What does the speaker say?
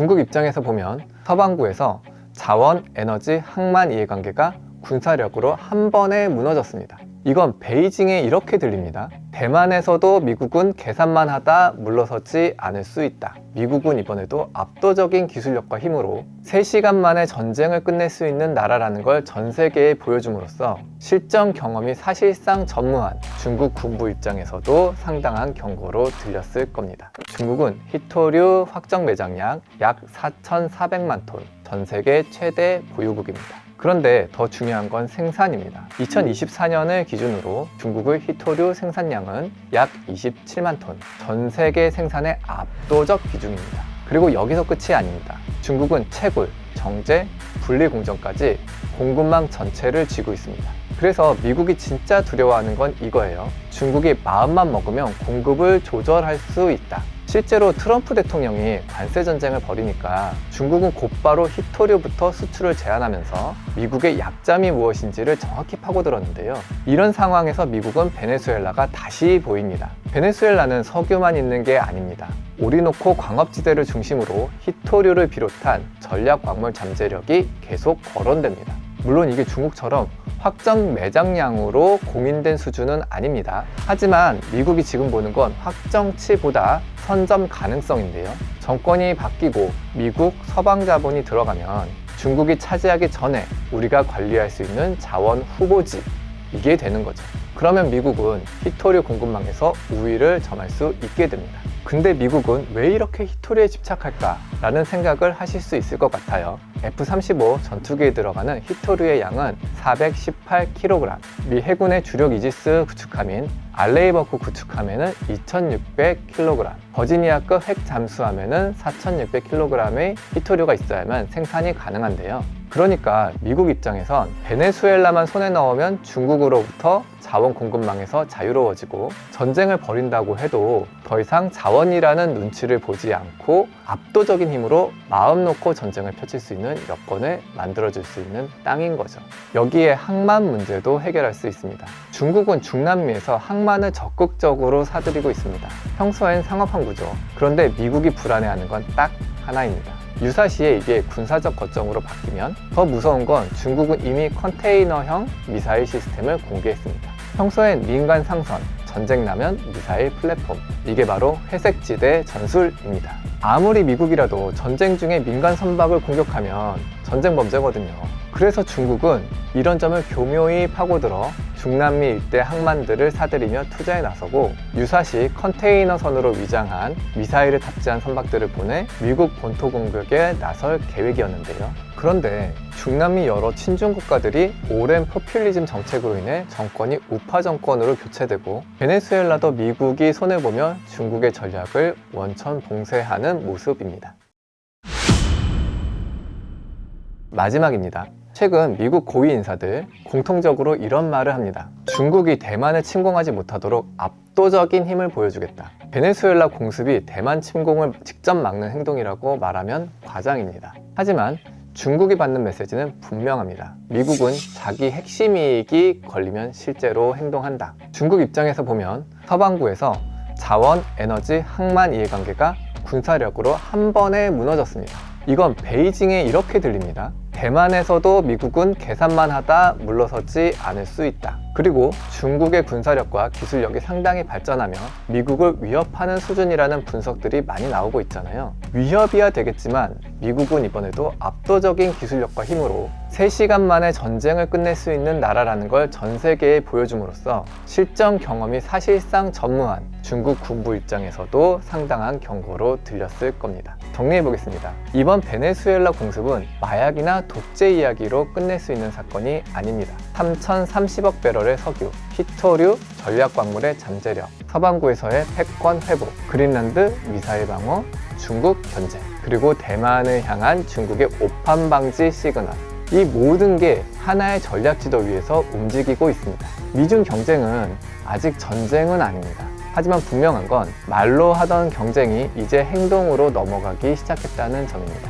중국 입장에서 보면 서반구에서 자원, 에너지, 항만 이해관계가 군사력으로 한 번에 무너졌습니다. 이건 베이징에 이렇게 들립니다. 대만에서도 미국은 계산만 하다 물러서지 않을 수 있다. 미국은 이번에도 압도적인 기술력과 힘으로 3시간 만에 전쟁을 끝낼 수 있는 나라라는 걸 전 세계에 보여줌으로써 실전 경험이 사실상 전무한 중국 군부 입장에서도 상당한 경고로 들렸을 겁니다. 중국은 히토류 확정 매장량 약 4,400만 톤, 전 세계 최대 보유국입니다. 그런데 더 중요한 건 생산입니다. 2024년을 기준으로 중국의 히토류 생산량은 약 27만 톤, 전 세계 생산의 압도적 비중입니다. 그리고 여기서 끝이 아닙니다. 중국은 채굴, 정제, 분리공정까지 공급망 전체를 쥐고 있습니다. 그래서 미국이 진짜 두려워하는 건 이거예요. 중국이 마음만 먹으면 공급을 조절할 수 있다. 실제로 트럼프 대통령이 관세 전쟁을 벌이니까 중국은 곧바로 히토류부터 수출을 제한하면서 미국의 약점이 무엇인지를 정확히 파고들었는데요. 이런 상황에서 미국은 베네수엘라가 다시 보입니다. 베네수엘라는 석유만 있는 게 아닙니다. 오리노코 광업지대를 중심으로 히토류를 비롯한 전략 광물 잠재력이 계속 거론됩니다. 물론 이게 중국처럼 확정 매장량으로 공인된 수준은 아닙니다. 하지만 미국이 지금 보는 건 확정치보다 선점 가능성인데요. 정권이 바뀌고 미국 서방 자본이 들어가면 중국이 차지하기 전에 우리가 관리할 수 있는 자원 후보지, 이게 되는 거죠. 그러면 미국은 히토류 공급망에서 우위를 점할 수 있게 됩니다. 근데 미국은 왜 이렇게 히토류에 집착할까? 라는 생각을 하실 수 있을 것 같아요. F-35 전투기에 들어가는 히토류의 양은 418kg, 미 해군의 주력 이지스 구축함인 알레이버크 구축함에는 2600kg, 버지니아급 핵 잠수함에는 4600kg의 히토류가 있어야만 생산이 가능한데요. 그러니까 미국 입장에선 베네수엘라만 손에 넣으면 중국으로부터 자원 공급망에서 자유로워지고 전쟁을 벌인다고 해도 더 이상 자원이라는 눈치를 보지 않고 압도적인 힘으로 마음 놓고 전쟁을 펼칠 수 있는 여건을 만들어줄 수 있는 땅인 거죠. 여기에 항만 문제도 해결할 수 있습니다. 중국은 중남미에서 항만을 적극적으로 사들이고 있습니다. 평소엔 상업화 구조. 그런데 미국이 불안해하는 건 딱 하나입니다. 유사시에 이게 군사적 거점으로 바뀌면 더 무서운 건 중국은 이미 컨테이너형 미사일 시스템을 공개했습니다. 평소엔 민간 상선, 전쟁 나면 미사일 플랫폼, 이게 바로 회색지대 전술입니다. 아무리 미국이라도 전쟁 중에 민간 선박을 공격하면 전쟁 범죄거든요. 그래서 중국은 이런 점을 교묘히 파고들어 중남미 일대 항만들을 사들이며 투자에 나서고 유사시 컨테이너선으로 위장한 미사일을 탑재한 선박들을 보내 미국 본토 공격에 나설 계획이었는데요. 그런데 중남미 여러 친중 국가들이 오랜 포퓰리즘 정책으로 인해 정권이 우파 정권으로 교체되고 베네수엘라도 미국이 손해보며 중국의 전략을 원천 봉쇄하는 모습입니다. 마지막입니다. 최근 미국 고위 인사들 공통적으로 이런 말을 합니다. 중국이 대만을 침공하지 못하도록 압도적인 힘을 보여주겠다. 베네수엘라 공습이 대만 침공을 직접 막는 행동이라고 말하면 과장입니다. 하지만 중국이 받는 메시지는 분명합니다. 미국은 자기 핵심 이익이 걸리면 실제로 행동한다. 중국 입장에서 보면 서반구에서 자원, 에너지, 항만 이해관계가 군사력으로 한 번에 무너졌습니다. 이건 베이징에 이렇게 들립니다. 대만에서도 미국은 계산만 하다 물러서지 않을 수 있다. 그리고 중국의 군사력과 기술력이 상당히 발전하며 미국을 위협하는 수준이라는 분석들이 많이 나오고 있잖아요. 위협이야 되겠지만 미국은 이번에도 압도적인 기술력과 힘으로 3시간 만에 전쟁을 끝낼 수 있는 나라라는 걸 전 세계에 보여줌으로써 실전 경험이 사실상 전무한 중국 군부 입장에서도 상당한 경고로 들렸을 겁니다. 정리해 보겠습니다. 이번 베네수엘라 공습은 마약이나 독재 이야기로 끝낼 수 있는 사건이 아닙니다. 3,030억 배럴의 석유, 히토류, 전략광물의 잠재력, 서반구에서의 패권 회복, 그린란드 미사일 방어, 중국 견제, 그리고 대만을 향한 중국의 오판 방지 시그널, 이 모든 게 하나의 전략 지도 위에서 움직이고 있습니다. 미중 경쟁은 아직 전쟁은 아닙니다. 하지만 분명한 건 말로 하던 경쟁이 이제 행동으로 넘어가기 시작했다는 점입니다.